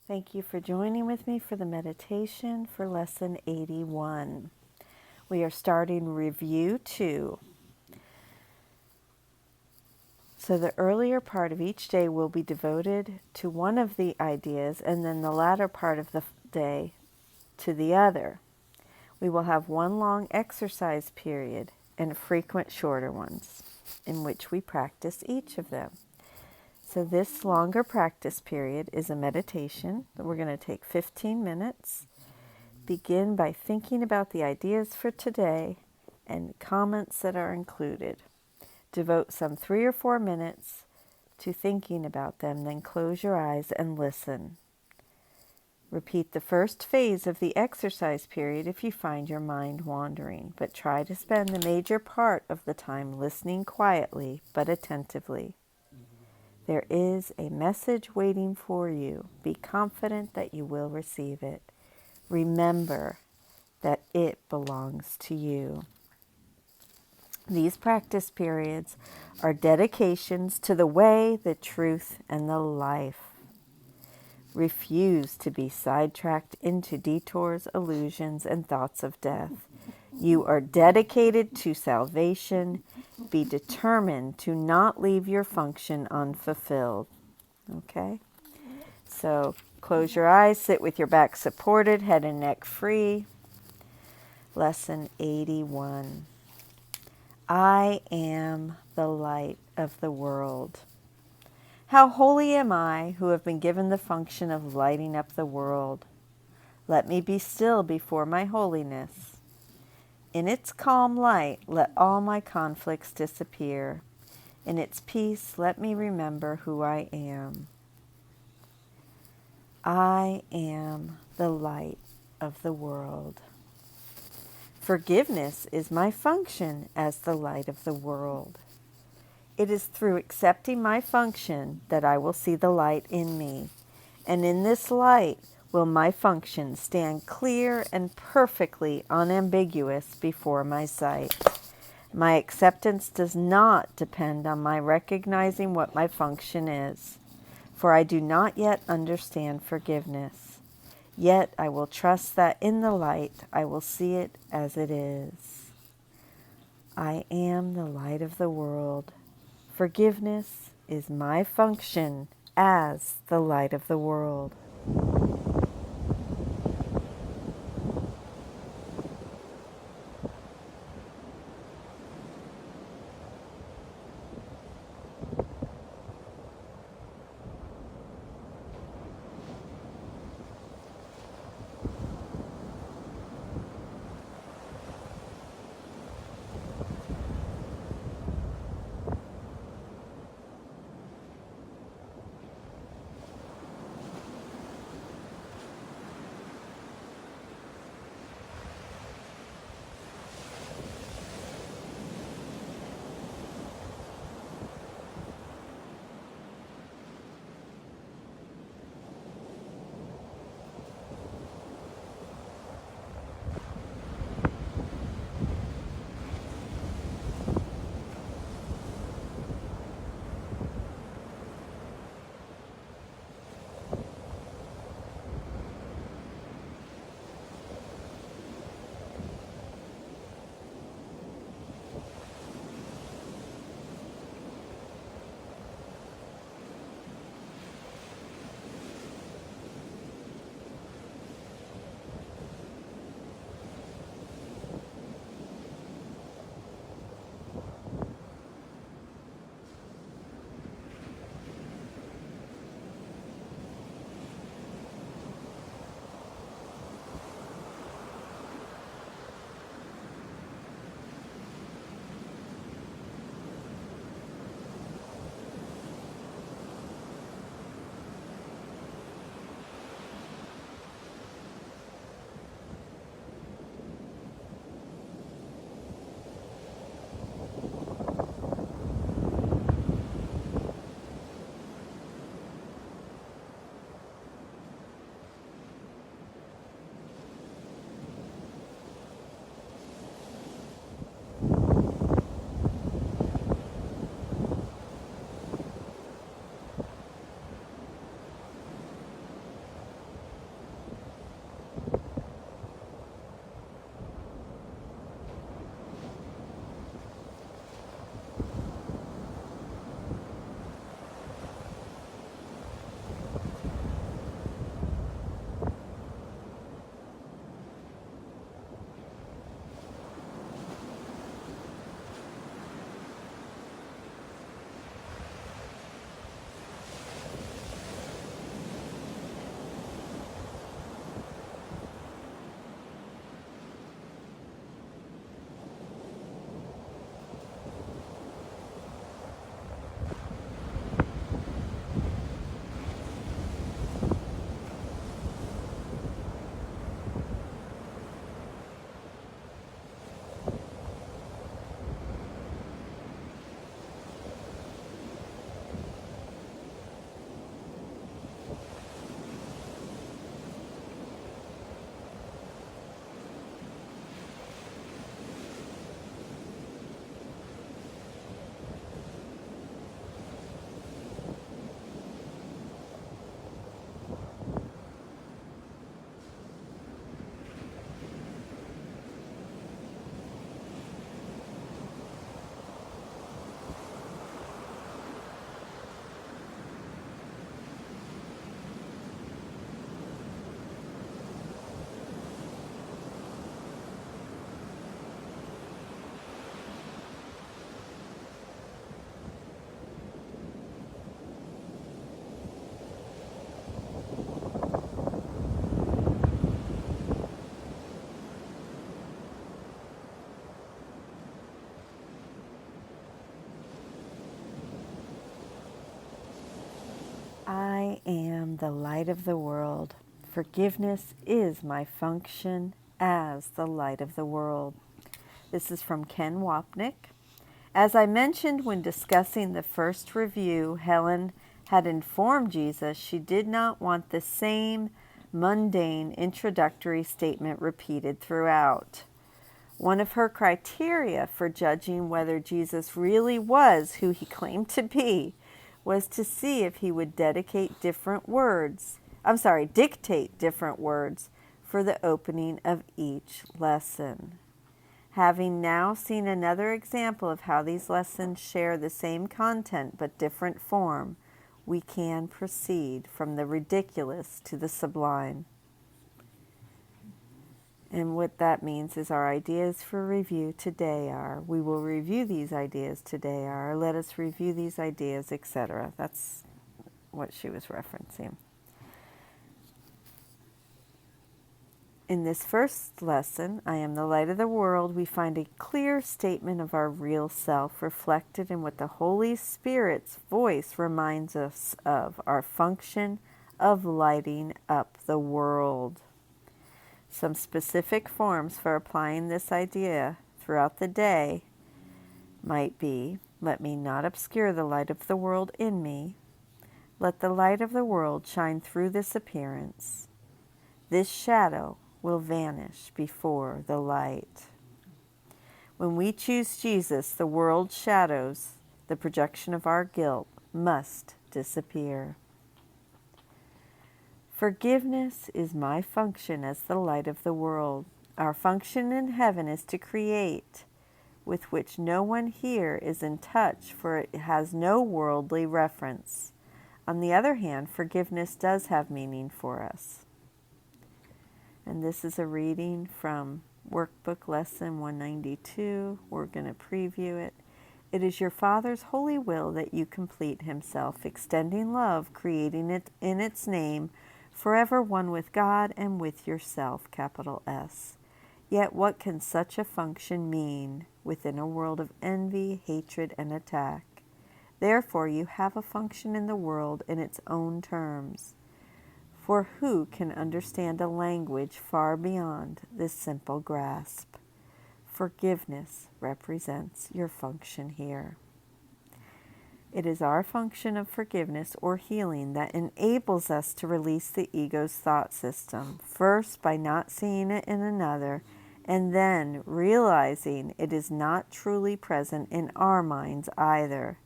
Thank you for joining with me for the meditation for Lesson 81. We are starting Review 2. So the earlier part of each day will be devoted to one of the ideas, and then the latter part of the day to the other. We will have one long exercise period and frequent shorter ones in which we practice each of them. So this longer practice period is a meditation that we're going to take 15 minutes. Begin by thinking about the ideas for today and comments that are included. Devote some 3 or 4 minutes to thinking about them, then close your eyes and listen. Repeat the first phase of the exercise period if you find your mind wandering, but try to spend the major part of the time listening quietly but attentively. There is a message waiting for you. Be confident that you will receive it. Remember that it belongs to you. These practice periods are dedications to the way, the truth, and the life. Refuse to be sidetracked into detours, illusions, and thoughts of death. You are dedicated to salvation. Be determined to not leave your function unfulfilled. Okay? So close your eyes, sit with your back supported, head and neck free. Lesson 81. I am the light of the world. How holy am I who have been given the function of lighting up the world. Let me be still before my holiness. In its calm light, let all my conflicts disappear. In its peace, let me remember who I am. I am the light of the world. Forgiveness is my function as the light of the world. It is through accepting my function that I will see the light in me, and in this light will my function stand clear and perfectly unambiguous before my sight. My acceptance does not depend on my recognizing what my function is, for I do not yet understand forgiveness. Yet I will trust that in the light I will see it as it is. I am the light of the world. Forgiveness is my function as the light of the world. am the light of the world. Forgiveness is my function as the light of the world. This is from Ken Wapnick. As I mentioned when discussing the first review, Helen had informed Jesus she did not want the same mundane introductory statement repeated throughout. One of her criteria for judging whether Jesus really was who he claimed to be was to see if he would dictate different words for the opening of each lesson. Having now seen another example of how these lessons share the same content but different form, we can proceed from the ridiculous to the sublime. And what that means is our ideas for review today are, we will review these ideas today are, let us review these ideas, etc. That's what she was referencing. In this first lesson, I am the light of the world, we find a clear statement of our real self reflected in what the Holy Spirit's voice reminds us of, our function of lighting up the world. Some specific forms for applying this idea throughout the day might be, let me not obscure the light of the world in me. Let the light of the world shine through this appearance. This shadow will vanish before the light. When we choose Jesus, the world's shadows, the projection of our guilt, must disappear. Forgiveness is my function as the light of the world. Our function in heaven is to create, with which no one here is in touch, for it has no worldly reference. On the other hand, forgiveness does have meaning for us. And this is a reading from Workbook Lesson 192. We're going to preview it. It is your Father's holy will that you complete Himself, extending love, creating it in its name, forever one with God and with yourself, capital S. Yet what can such a function mean within a world of envy, hatred, and attack? Therefore, you have a function in the world in its own terms. For who can understand a language far beyond this simple grasp? Forgiveness represents your function here. It is our function of forgiveness or healing that enables us to release the ego's thought system, first by not seeing it in another, and then realizing it is not truly present in our minds either.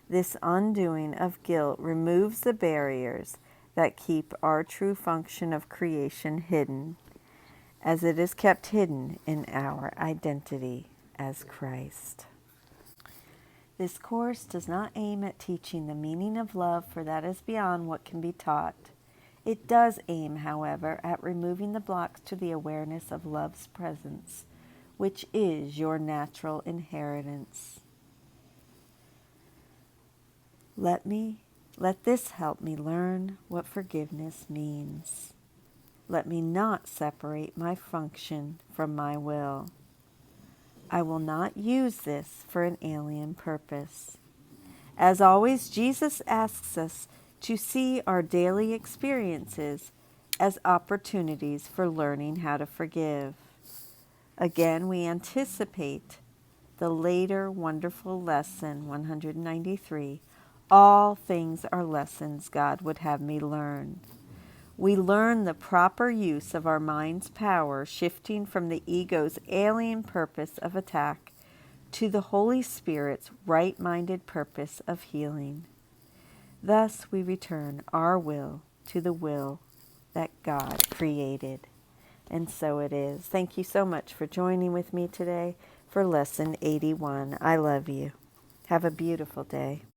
This undoing of guilt removes the barriers that keep our true function of creation hidden, as it is kept hidden in our identity as Christ. This course does not aim at teaching the meaning of love, for that is beyond what can be taught. It does aim, however, at removing the blocks to the awareness of love's presence, which is your natural inheritance. Let this help me learn what forgiveness means. Let me not separate my function from my will. I will not use this for an alien purpose. As always, Jesus asks us to see our daily experiences as opportunities for learning how to forgive. Again, we anticipate the later wonderful lesson 193. All things are lessons God would have me learn. We learn the proper use of our mind's power, shifting from the ego's alien purpose of attack to the Holy Spirit's right-minded purpose of healing. Thus we return our will to the will that God created. And so it is. Thank you so much for joining with me today for Lesson 81. I love you. Have a beautiful day.